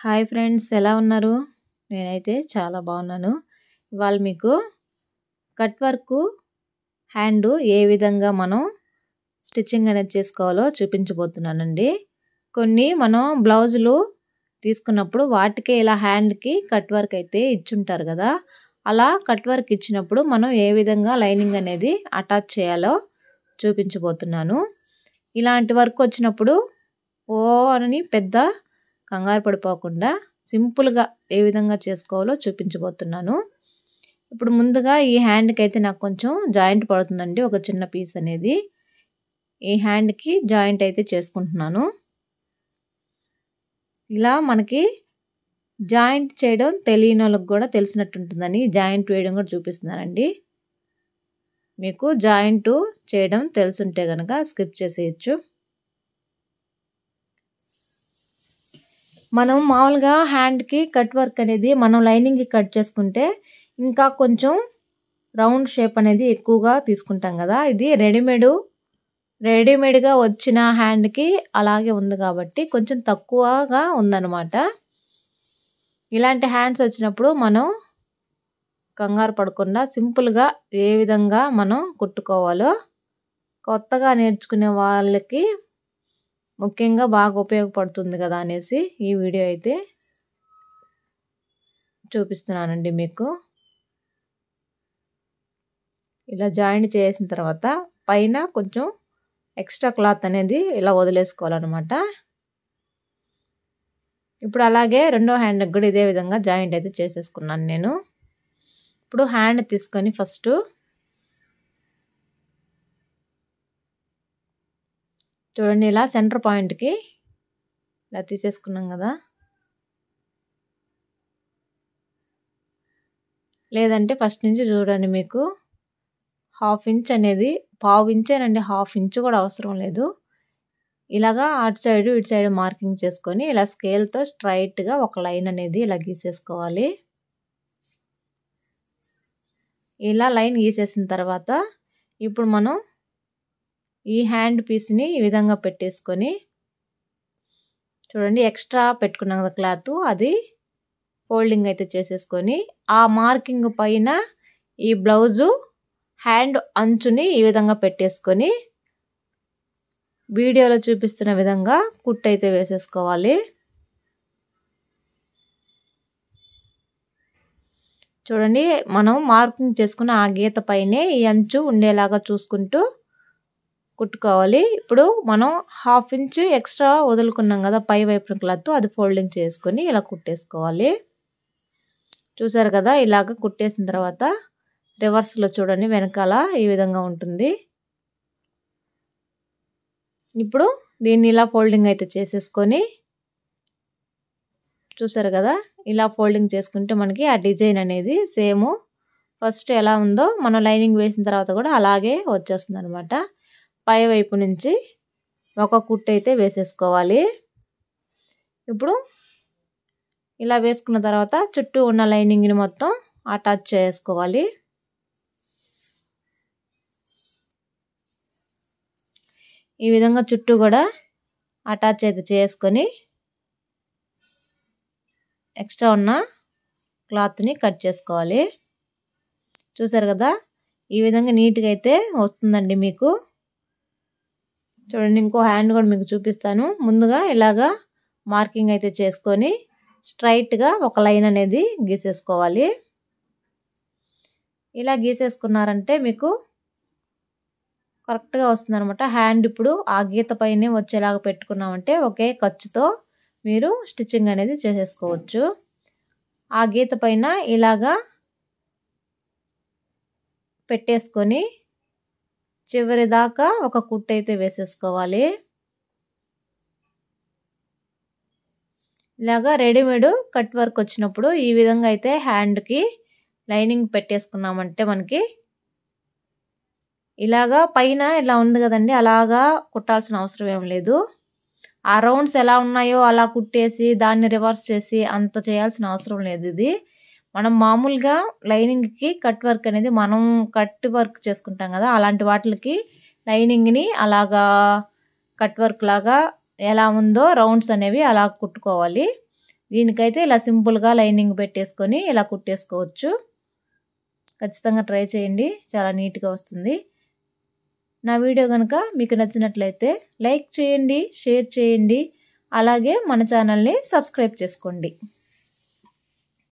Hi friends, ఎలా ఉన్నారు? నేనైతే చాలా బాగున్నాను. ఇవాళ మీకు కట్ వర్క్ హ్యాండ్ ఏ విధంగా మనం స్టిచ్చింగ్ అనేది చేసుకోవాలో చూపించబోతున్నానండి. కొన్ని మనం బ్లౌజులు తీసుకున్నప్పుడు వాటికే ఇలా హ్యాండ్కి కట్ వర్క్ అయితే ఇచ్చుంటారు కదా. అలా కట్ వర్క్ ఇచ్చినప్పుడు మనం ఏ విధంగా లైనింగ్ అనేది అటాచ్ చేయాలో చూపించబోతున్నాను. ఇలాంటి వర్క్ వచ్చినప్పుడు అని పెద్ద కంగారు పడిపోకుండా సింపుల్గా ఏ విధంగా చేసుకోవాలో చూపించబోతున్నాను. ఇప్పుడు ముందుగా ఈ హ్యాండ్కి అయితే నాకు కొంచెం జాయింట్ పడుతుందండి, ఒక చిన్న పీస్ అనేది. ఈ హ్యాండ్కి జాయింట్ అయితే చేసుకుంటున్నాను. ఇలా మనకి జాయింట్ చేయడం తెలియని వాళ్ళకి కూడా తెలిసినట్టు ఉంటుందని జాయింట్ వేయడం కూడా చూపిస్తున్నానండి. మీకు జాయింట్ చేయడం తెలుసుంటే కనుక స్కిప్ చేసేయచ్చు. మనం మామూలుగా హ్యాండ్కి కట్ వర్క్ అనేది మనం లైనింగ్కి కట్ చేసుకుంటే ఇంకా కొంచెం రౌండ్ షేప్ అనేది ఎక్కువగా తీసుకుంటాం కదా. ఇది రెడీమేడ్గా వచ్చిన హ్యాండ్కి అలాగే ఉంది కాబట్టి కొంచెం తక్కువగా ఉందన్నమాట. ఇలాంటి హ్యాండ్స్ వచ్చినప్పుడు మనం కంగారు పడకుండా సింపుల్గా ఏ విధంగా మనం కుట్టుకోవాలో కొత్తగా నేర్చుకునే వాళ్ళకి ముఖ్యంగా బాగా ఉపయోగపడుతుంది కదా అనేసి ఈ వీడియో అయితే చూపిస్తున్నానండి మీకు. ఇలా జాయింట్ చేసిన తర్వాత పైన కొంచెం ఎక్స్ట్రా క్లాత్ అనేది ఇలా వదిలేసుకోవాలన్నమాట. ఇప్పుడు అలాగే రెండో హ్యాండ్కి కూడా ఇదే విధంగా జాయింట్ అయితే చేసేసుకున్నాను నేను. ఇప్పుడు హ్యాండ్ తీసుకొని ఫస్ట్ చూడండి, ఇలా సెంటర్ పాయింట్కి ఇలా తీసేసుకున్నాం కదా. లేదంటే ఫస్ట్ నుంచి చూడండి, మీకు హాఫ్ ఇంచ్ అనేది, పావు ఇంచేనండి, హాఫ్ ఇంచ్ కూడా అవసరం లేదు. ఇలాగా అటు సైడ్ ఇటు సైడ్ మార్కింగ్ చేసుకొని ఇలా స్కేల్తో స్ట్రైట్గా ఒక లైన్ అనేది ఇలా గీసేసుకోవాలి. ఇలా లైన్ గీసేసిన తర్వాత ఇప్పుడు మనం ఈ హ్యాండ్ పీస్ని ఈ విధంగా పెట్టేసుకొని చూడండి, ఎక్స్ట్రా పెట్టుకున్నాం కదా క్లాత్, అది ఫోల్డింగ్ అయితే చేసేసుకొని ఆ మార్కింగ్ పైన ఈ బ్లౌజు హ్యాండ్ అంచుని ఈ విధంగా పెట్టేసుకొని వీడియోలో చూపిస్తున్న విధంగా కుట్టు అయితే వేసేసుకోవాలి. చూడండి, మనం మార్కింగ్ చేసుకున్న ఆ గీత పైనే ఈ అంచు ఉండేలాగా చూసుకుంటూ కుట్టుకోవాలి. ఇప్పుడు మనం హాఫ్ ఇంచ్ ఎక్స్ట్రా వదులుకున్నాం కదా పై వైపున క్లాత్, అది ఫోల్డింగ్ చేసుకొని ఇలా కుట్టేసుకోవాలి. చూసారు కదా, ఇలాగ కుట్టేసిన తర్వాత రివర్స్లో చూడండి, వెనకాల ఈ విధంగా ఉంటుంది. ఇప్పుడు దీన్ని ఇలా ఫోల్డింగ్ అయితే చేసేసుకొని చూసారు కదా, ఇలా ఫోల్డింగ్ చేసుకుంటే మనకి ఆ డిజైన్ అనేది సేమ్ ఫస్ట్ ఎలా ఉందో మనం లైనింగ్ వేసిన తర్వాత కూడా అలాగే వచ్చేస్తుంది అనమాట. పై వైపు నుంచి ఒక కుట్టు అయితే వేసేసుకోవాలి. ఇప్పుడు ఇలా వేసుకున్న తర్వాత చుట్టూ ఉన్న లైనింగ్ని మొత్తం అటాచ్ చేసుకోవాలి. ఈ విధంగా చుట్టూ కూడా అటాచ్ అయితే చేసుకొని ఎక్స్ట్రా ఉన్న క్లాత్ని కట్ చేసుకోవాలి. చూసారు కదా, ఈ విధంగా నీట్గా అయితే వస్తుందండి మీకు. చూడండి, ఇంకో హ్యాండ్ కూడా మీకు చూపిస్తాను. ముందుగా ఇలాగా మార్కింగ్ అయితే చేసుకొని స్ట్రైట్గా ఒక లైన్ అనేది గీసేసుకోవాలి. ఇలా గీసేసుకున్నారంటే మీకు కరెక్ట్గా వస్తుంది అనమాట. హ్యాండ్ ఇప్పుడు ఆ గీత పైనే వచ్చేలాగా పెట్టుకున్నామంటే ఒకే ఖర్చుతో మీరు స్టిచ్చింగ్ అనేది చేసేసుకోవచ్చు. ఆ గీత పైన ఇలాగా పెట్టేసుకొని చివరి దాకా ఒక కుట్టు అయితే వేసేసుకోవాలి. ఇలాగా రెడీమేడ్ కట్ వర్క్ వచ్చినప్పుడు ఈ విధంగా అయితే హ్యాండ్కి లైనింగ్ పెట్టేసుకున్నామంటే మనకి ఇలాగా పైన ఇలా ఉంది కదండి, అలాగా కుట్టాల్సిన అవసరం ఏం లేదు. ఆ రౌండ్స్ ఎలా ఉన్నాయో అలా కుట్టేసి దాన్ని రివర్స్ చేసి అంత చేయాల్సిన అవసరం లేదు. ఇది మనం మామూలుగా లైనింగ్కి కట్ వర్క్ అనేది మనం కట్ వర్క్ చేసుకుంటాం కదా, అలాంటి వాటికి లైనింగ్ని అలాగా కట్ వర్క్ లాగా ఎలా ఉందో రౌండ్స్ అనేవి అలా కుట్టుకోవాలి. దీనికైతే ఇలా సింపుల్గా లైనింగ్ పెట్టేసుకొని ఇలా కుట్టేసుకోవచ్చు. ఖచ్చితంగా ట్రై చేయండి, చాలా నీట్గా వస్తుంది. నా వీడియో కనుక మీకు నచ్చినట్లయితే లైక్ చేయండి, షేర్ చేయండి, అలాగే మన ఛానల్ని సబ్స్క్రైబ్ చేసుకోండి.